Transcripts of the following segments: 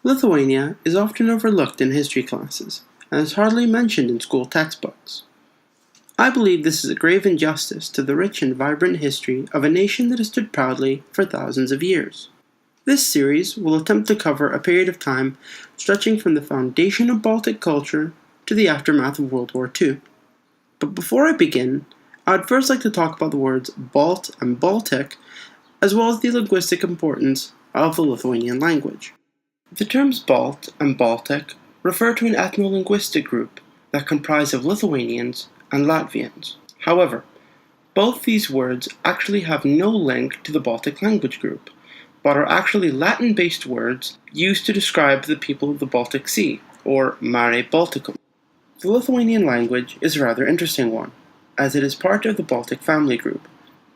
Lithuania is often overlooked in history classes and is hardly mentioned in school textbooks. I believe this is a grave injustice to the rich and vibrant history of a nation that has stood proudly for thousands of years. This series will attempt to cover a period of time stretching from the foundation of Baltic culture to the aftermath of World War II. But before I begin, I would first like to talk about the words Balt and Baltic, as well as the linguistic importance of the Lithuanian language. The terms Balt and Baltic refer to an ethno-linguistic group that comprise of Lithuanians and Latvians. However, both these words actually have no link to the Baltic language group, but are actually Latin-based words used to describe the people of the Baltic Sea, or Mare Balticum. The Lithuanian language is a rather interesting one, as it is part of the Baltic family group,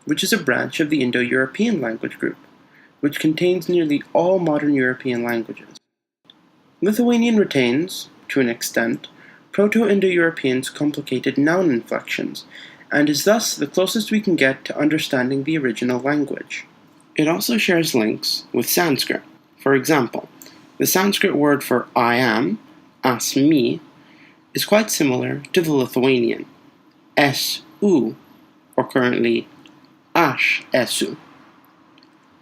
which is a branch of the Indo-European language group, which contains nearly all modern European languages. Lithuanian retains, to an extent, Proto-Indo-European's complicated noun inflections, and is thus the closest we can get to understanding the original language. It also shares links with Sanskrit. For example, the Sanskrit word for I am, asmi, is quite similar to the Lithuanian, esu, or currently ash esu.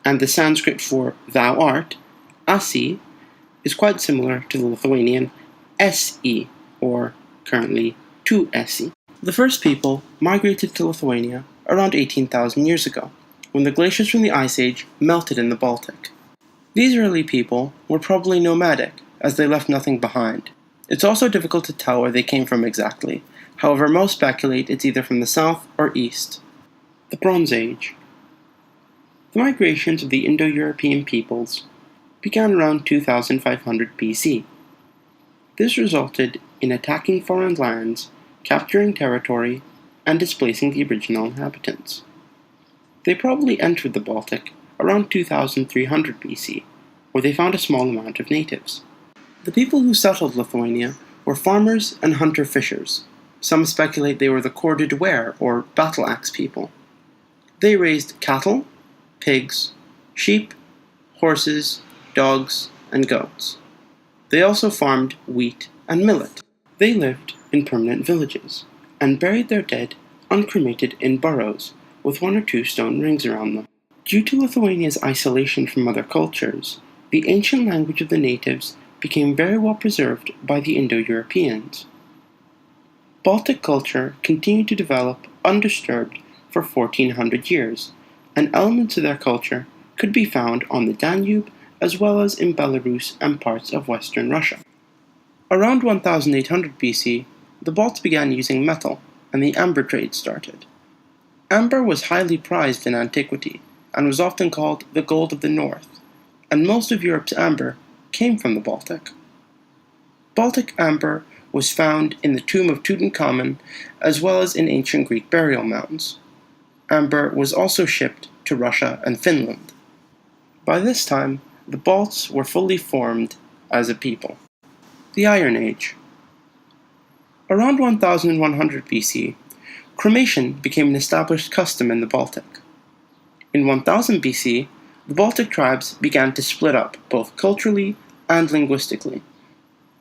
And the Sanskrit for thou art, asi, is quite similar to the Lithuanian se, or currently tu esi. The first people migrated to Lithuania around 18,000 years ago, when the glaciers from the Ice Age melted in the Baltic. These early people were probably nomadic, as they left nothing behind. It's also difficult to tell where they came from exactly, however most speculate it's either from the south or east. The Bronze Age. The migrations of the Indo-European peoples began around 2500 BC. This resulted in attacking foreign lands, capturing territory, and displacing the original inhabitants. They probably entered the Baltic around 2300 BC, where they found a small amount of natives. The people who settled Lithuania were farmers and hunter-fishers. Some speculate they were the Corps de Douar, or battle-axe people. They raised cattle, pigs, sheep, horses, dogs, and goats. They also farmed wheat and millet. They lived in permanent villages, and buried their dead uncremated in burrows, with 1 or 2 stone rings around them. Due to Lithuania's isolation from other cultures, the ancient language of the natives became very well preserved by the Indo-Europeans. Baltic culture continued to develop undisturbed for 1400 years, and elements of their culture could be found on the Danube as well as in Belarus and parts of western Russia. Around 1800 BC, the Balts began using metal, and the amber trade started. Amber was highly prized in antiquity, and was often called the gold of the north, and most of Europe's amber came from the Baltic. Baltic amber was found in the tomb of Tutankhamun, as well as in ancient Greek burial mounds. Amber was also shipped to Russia and Finland. By this time, the Balts were fully formed as a people. The Iron Age. Around 1100 BC, cremation became an established custom in the Baltic. In 1000 BC, the Baltic tribes began to split up both culturally and linguistically.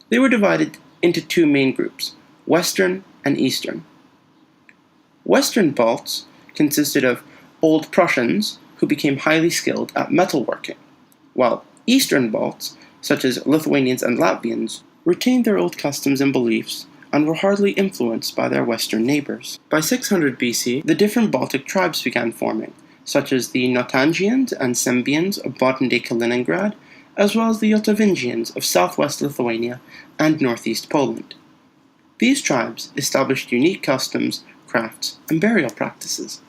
They were divided into 2 main groups, Western and Eastern. Western Balts consisted of Old Prussians who became highly skilled at metalworking, while Eastern Balts, such as Lithuanians and Latvians, retained their old customs and beliefs and were hardly influenced by their Western neighbors. By 600 BC, the different Baltic tribes began forming, such as the Notangians and Sembians of modern-day Kaliningrad, as well as the Yotovingians of southwest Lithuania and northeast Poland. These tribes established unique customs, crafts, and burial practices.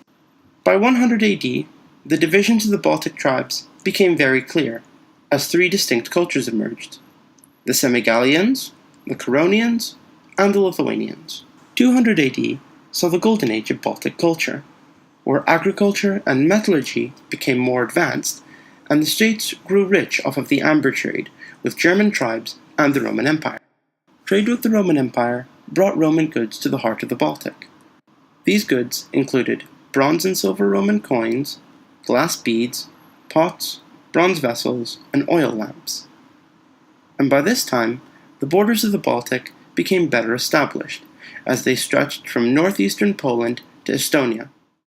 By 100 AD, the divisions of the Baltic tribes became very clear, as 3 distinct cultures emerged: the Semigalians, the Curonians, and the Lithuanians. 200 AD saw the golden age of Baltic culture, where agriculture and metallurgy became more advanced, and the states grew rich off of the amber trade with German tribes and the Roman Empire. Trade with the Roman Empire brought Roman goods to the heart of the Baltic. These goods included bronze and silver Roman coins, glass beads, pots, bronze vessels, and oil lamps. and by this time the borders of the Baltic became better established, as they stretched from northeastern Poland to Estonia.